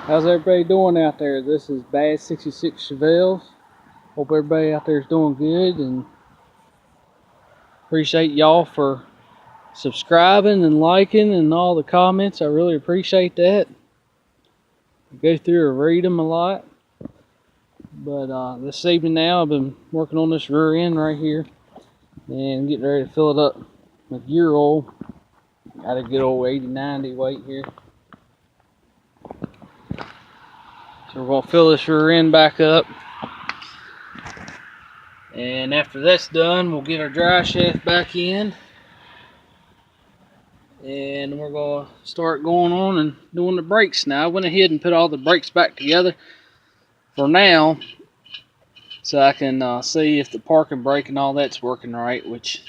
How's everybody doing out there? This is Bad 66 Chevelle. Hope everybody out there is doing good, and appreciate y'all for subscribing and liking and all the comments. I really appreciate that. I go through and read them a lot. But this evening now, I've been working on this rear end right here and getting ready to fill it up with gear oil. Got a good old 80-90 weight here. So we're going to fill this rear end back up. And after that's done, we'll get our dry shaft back in. And we're going to start going on and doing the brakes now. I went ahead and put all the brakes back together for now, so I can see if the parking brake and all that's working right, which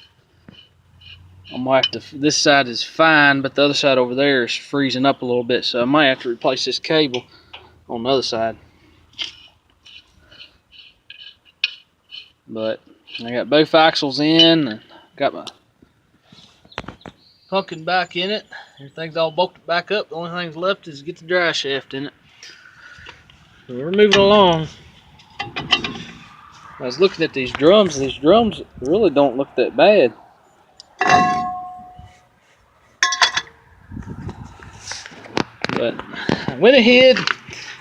I'm going to have to, this side is fine, but the other side over there is freezing up a little bit, so I might have to replace this cable on the other side. But I got both axles in, and got my hunking back in it. Everything's all bolted back up. The only thing left is get the dry shaft in it. So we're moving along. I was looking at these drums. These drums really don't look that bad. But I went ahead.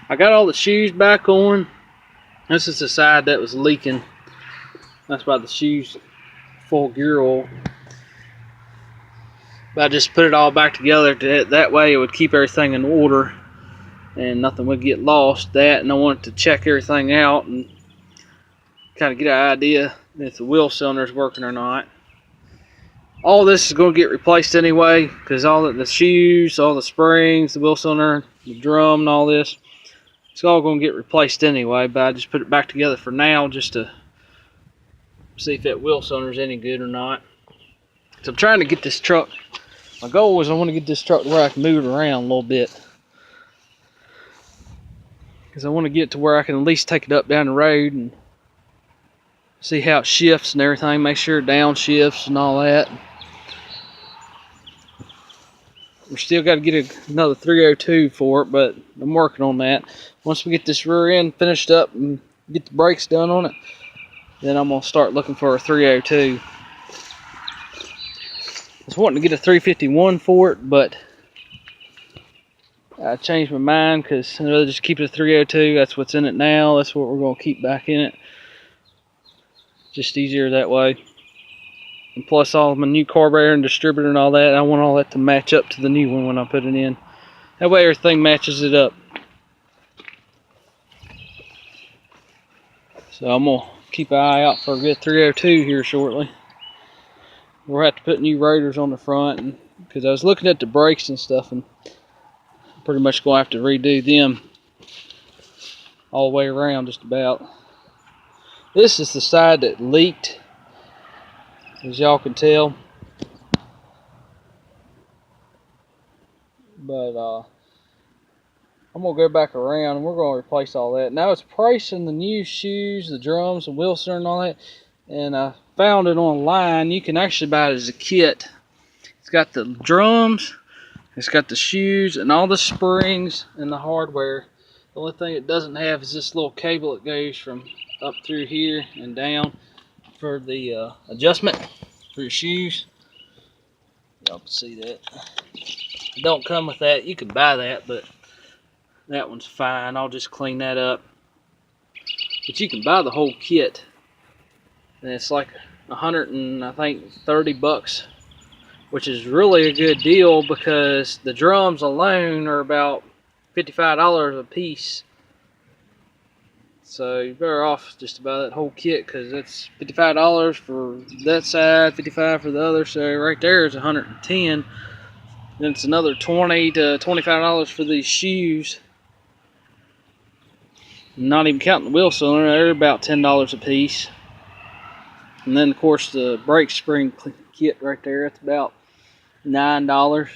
I got all the shoes back on. This is the side that was leaking. That's why the shoes full of gear oil. But I just put it all back together. That way it would keep everything in order and nothing would get lost. That, and I wanted to check everything out and kind of get an idea if the wheel cylinder is working or not. All this is going to get replaced anyway, because all the shoes, all the springs, the wheel cylinder, the drum, and all this, it's all going to get replaced anyway. But I just put it back together for now just to see if that wheel cylinder is any good or not. So I'm trying to get this truck. My goal is I want to get this truck where I can move it around a little bit, because I want to get to where I can at least take it up down the road and see how it shifts and everything, make sure it downshifts and all that. We still got to get another 302 for it, but I'm working on that. Once we get this rear end finished up and get the brakes done on it, then I'm going to start looking for a 302. I was wanting to get a 351 for it, but I changed my mind because I'd rather just keep it a 302. That's what's in it now. That's what we're going to keep back in it. Just easier that way. And plus all of my new carburetor and distributor and all that, I want all that to match up to the new one when I put it in. That way everything matches it up. So I'm going to keep an eye out for a good 302 here shortly. We'll have to put new rotors on the front, because I was looking at the brakes and stuff, and I'm pretty much going to have to redo them all the way around just about. This is the side that leaked, as y'all can tell. But I'm going to go back around and we're going to replace all that. Now it's pricing the new shoes, the drums, the wheel cylinder and all that. And I found it online. You can actually buy it as a kit. It's got the drums, it's got the shoes and all the springs and the hardware. The only thing it doesn't have is this little cable that goes from up through here and down for the adjustment for your shoes. Y'all can see that. It don't come with that. You can buy that, but that one's fine. I'll just clean that up. But you can buy the whole kit, and it's like $130, which is really a good deal, because the drums alone are about $55 a piece. So you're better off just to buy that whole kit, because that's $55 for that side, $55 for the other. So right there is $110. Then it's another $20 to $25 for these shoes. Not even counting the wheel cylinder, they're about $10 a piece. And then of course the brake spring kit right there, it's about $9.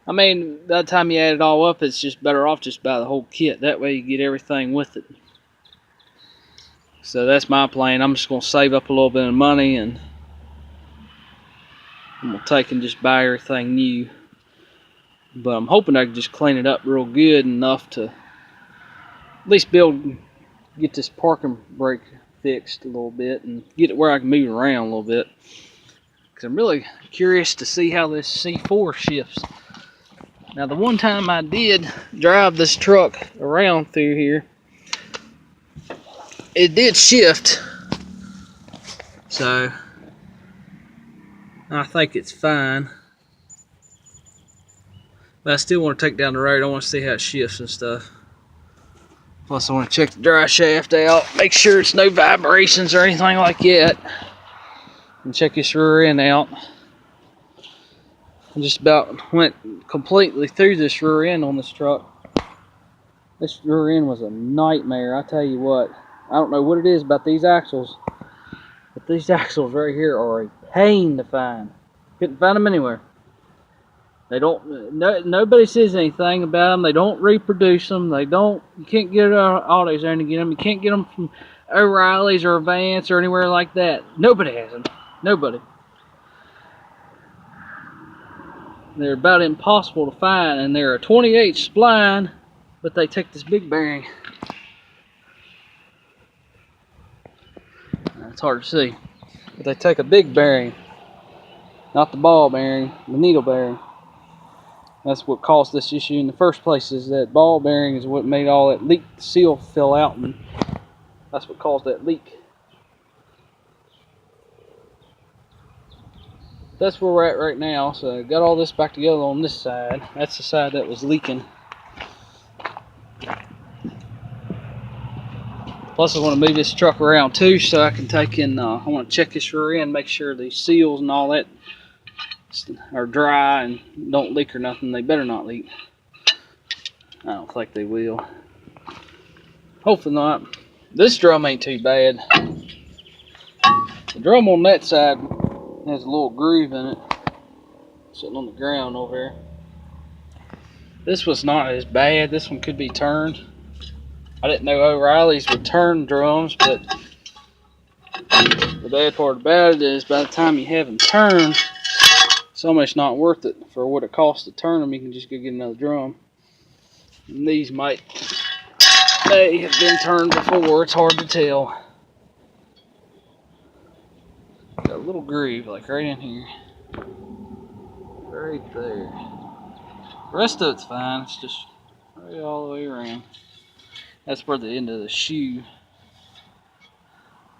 I mean, by the time you add it all up, it's just better off just buy the whole kit. That way you get everything with it. So that's my plan. I'm just going to save up a little bit of money, and I'm going to take and just buy everything new. But I'm hoping I can just clean it up real good enough to at least get this parking brake fixed a little bit and get it where I can move it around a little bit. Because I'm really curious to see how this C4 shifts. Now, the one time I did drive this truck around through here, it did shift. So, I think it's fine. But I still want to take it down the road. I want to see how it shifts and stuff. Plus, I want to check the dry shaft out, make sure it's no vibrations or anything like that. And check this rear end out. I just about went completely through this rear end on this truck. This rear end was a nightmare, I tell you what. I don't know what it is about these axles, but these axles right here are a pain to find. Couldn't find them anywhere. They don't. Nobody says anything about them. They don't reproduce them. They don't. You can't get Autos there to get them. You can't get them from O'Reilly's or Vance or anywhere like that. Nobody has them. Nobody. They're about impossible to find, and they're a 28 spline, but they take this big bearing. It's hard to see, but they take a big bearing, not the ball bearing, the needle bearing. That's what caused this issue in the first place, is that ball bearing is what made all that leak seal fill out, and that's what caused that leak. That's where we're at right now. So I got all this back together on this side. That's the side that was leaking. Plus I want to move this truck around too, so I can take in, I want to check this rear end, make sure these seals and all that are dry and don't leak or nothing. They better not leak. I don't think they will. Hopefully not. This drum ain't too bad. The drum on that side has a little groove in it, sitting on the ground over there. This was not as bad. This one could be turned. I didn't know O'Reilly's would turn drums, but the bad part about it is by the time you have them turned, it's almost not worth it for what it costs to turn them. You can just go get another drum. And these may have been turned before. It's hard to tell. Got a little groove like right in here, right there. The rest of it's fine. It's just right all the way around. That's where the end of the shoe,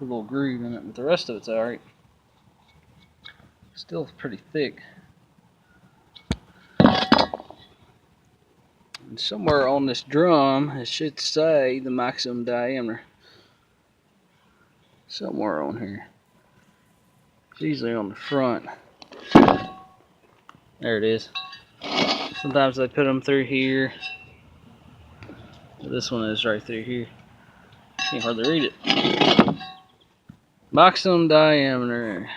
a little groove in it, but the rest of it's alright. Still pretty thick. And somewhere on this drum, it should say the maximum diameter. Somewhere on here. It's usually on the front. There it is. Sometimes they put them through here. This one is right through here. Can't hardly read it. Maximum diameter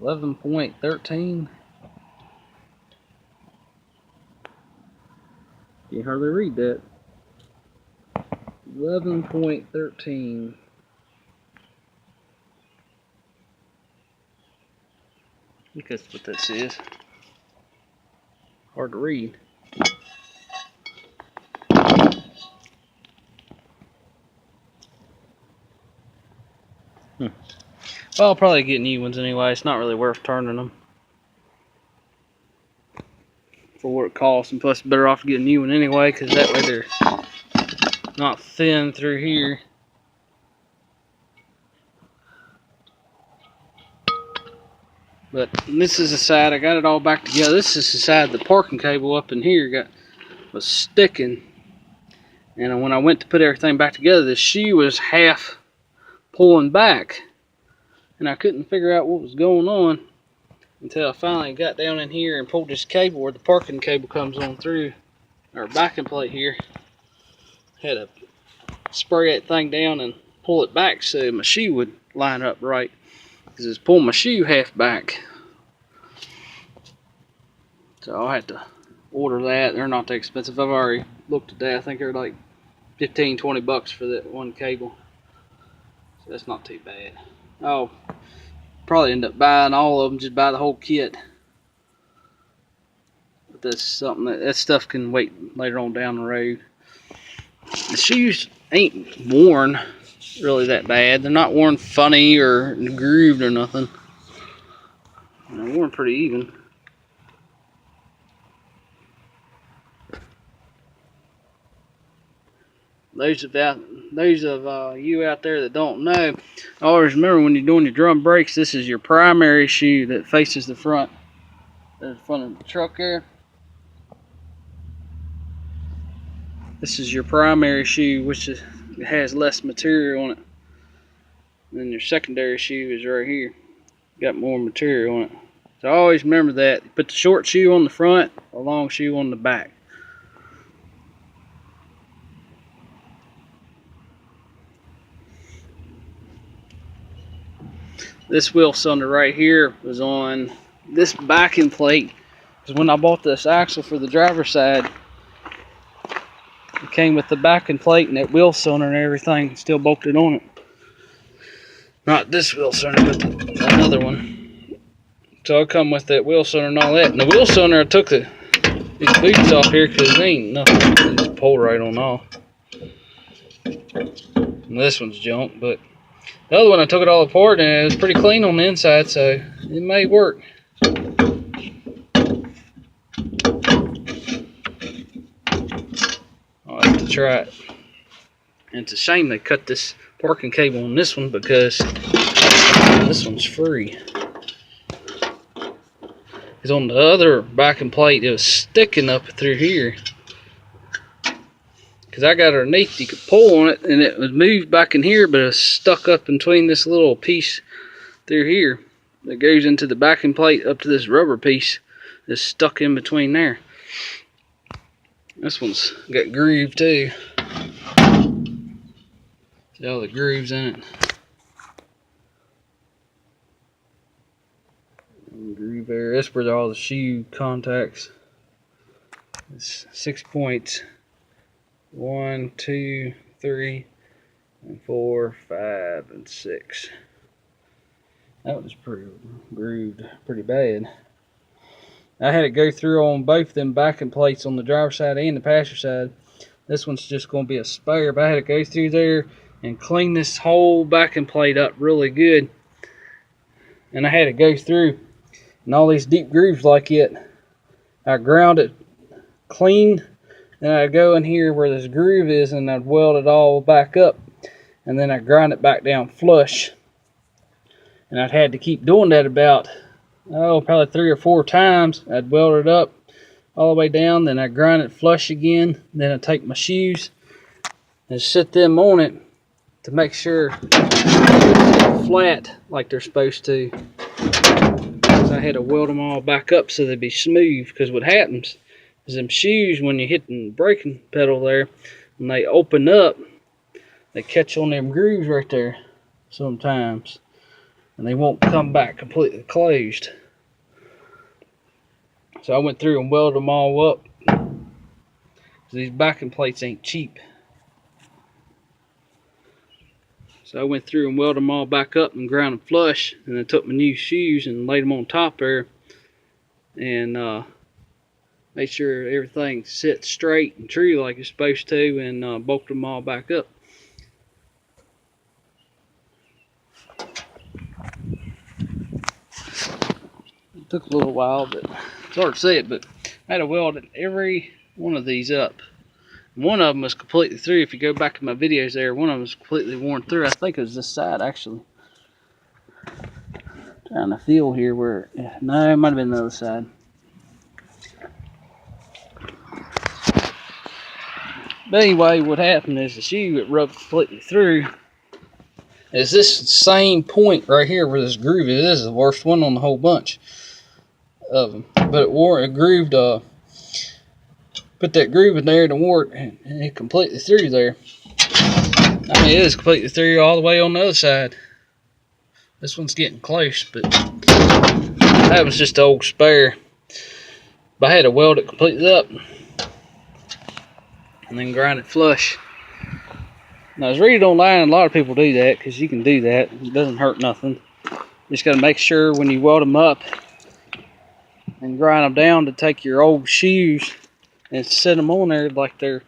11.13. Can't hardly read that. 11.13. I think that's what that says. Hard to read. Well, I'll probably get new ones anyway. It's not really worth turning them for what it costs, and plus better off to get a new one anyway, because that way they're not thin through here. But this is the side, I got it all back together. This is the side the parking cable up in here was sticking, and when I went to put everything back together, the shoe was half pulling back, and I couldn't figure out what was going on until I finally got down in here and pulled this cable where the parking cable comes on through, or backing plate here. Had to spray that thing down and pull it back so my shoe would line up right, because it's pulling my shoe half back. So I had to order that. They're not that expensive. I've already looked at that. I think they're like 15-20 bucks for that one cable. So that's not too bad. Oh, probably end up buying all of them, just buy the whole kit. but that's something that stuff can wait later on down the road. The shoes ain't worn really that bad. They're not worn funny or grooved or nothing. They're worn pretty even. Those of you out there that don't know, always remember when you're doing your drum brakes, this is your primary shoe that faces the front. There's the front of the truck there. This is your primary shoe, which has less material on it. And then your secondary shoe is right here. Got more material on it. So always remember that. You put the short shoe on the front, a long shoe on the back. This wheel cylinder right here was on this backing plate. Because when I bought this axle for the driver's side, it came with the backing plate and that wheel cylinder and everything still bolted on it. Not this wheel cylinder, but another one. So I come with that wheel cylinder and all that. And the wheel cylinder, I took these boots off here because they ain't nothing. They just pull right on off. And this one's junk, but the other one I took it all apart and it was pretty clean on the inside, so it may work. I'll have to try it. And it's a shame they cut this parking cable on this one because this one's free. Because on the other backing plate it was sticking up through here. Because I got it underneath, you could pull on it and it was moved back in here, but it was stuck up in between this little piece through here that goes into the backing plate up to this rubber piece that's stuck in between there. This one's got groove too. See all the grooves in it. Groove there. That's where all the shoe contacts. It's 6 points. 1, 2, 3, and 4, 5, and 6. That was pretty grooved, pretty bad. I had it go through on both them backing plates on the driver's side and the passenger side. This one's just going to be a spare, but I had to go through there and clean this whole backing plate up really good. And I had to go through and all these deep grooves like it. I ground it clean. Then I'd go in here where this groove is and I'd weld it all back up. And then I'd grind it back down flush. And I'd had to keep doing that about, probably 3 or 4 times. I'd weld it up all the way down. Then I'd grind it flush again. Then I'd take my shoes and sit them on it to make sure they're flat like they're supposed to. So I had to weld them all back up so they'd be smooth. Because what happens is them shoes, when you hit the braking pedal there, when they open up, they catch on them grooves right there sometimes. And they won't come back completely closed. So I went through and welded them all up. These backing plates ain't cheap. So I went through and welded them all back up and ground them flush. And then took my new shoes and laid them on top there. And make sure everything sits straight and true like it's supposed to, and bolted them all back up. It took a little while, but it's hard to say it, but I had to weld every one of these up. One of them was completely through. If you go back to my videos there, one of them was completely worn through. I think it was this side actually. Trying to feel here where, no, it might have been the other side. But anyway, what happened is the shoe, it rubbed completely through. Is this same point right here where this groove is. This is the worst one on the whole bunch of them. But it grooved, put that groove in there and wore it, and it completely through there. I mean, it is completely through all the way on the other side. This one's getting close, but that was just an old spare. But I had to weld it completely up and then grind it flush. Now, I was reading online, a lot of people do that because you can do that. It doesn't hurt nothing. You just got to make sure when you weld them up and grind them down to take your old shoes and set them on there like you're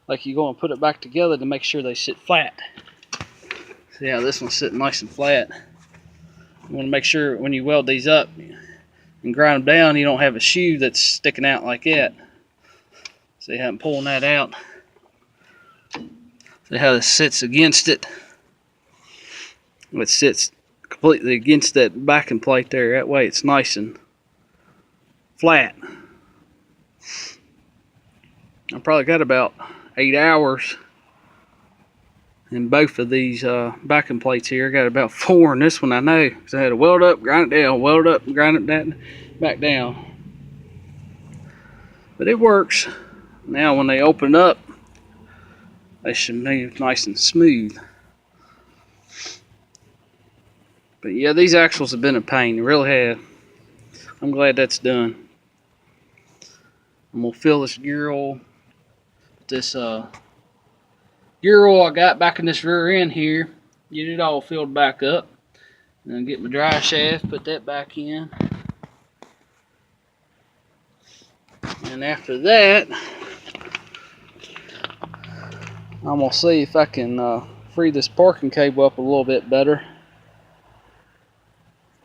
going to put it back together to make sure they sit flat. See how this one's sitting nice and flat. You want to make sure when you weld these up and grind them down, you don't have a shoe that's sticking out like that. See how I'm pulling that out? See how this sits against it? It sits completely against that backing plate there. That way it's nice and flat. I probably got about 8 hours in both of these backing plates here. I got about 4 in this one, I know, because I had to weld up, grind it down, weld up, and grind it down, back down. But it works. Now when they open up, they should be nice and smooth. But yeah, these axles have been a pain, they really have. I'm glad that's done. I'm gonna fill this gear oil. This gear oil I got back in this rear end here, get it all filled back up, and then get my dry shaft, put that back in, and after that I'm gonna see if I can free this parking cable up a little bit better.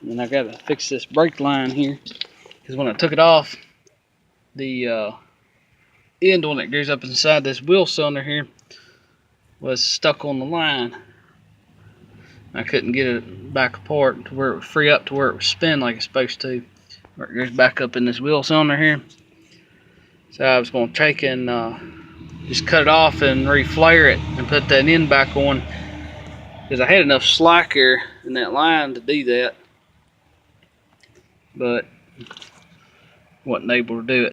And I gotta fix this brake line here, because when I took it off, the end one that goes up inside this wheel cylinder here was stuck on the line. I couldn't get it back apart to where it would free up to where it would spin like it's supposed to, where it goes back up in this wheel cylinder here. So I was going to take and just cut it off and reflare it and put that end back on, because I had enough slack here in that line to do that, but wasn't able to do it.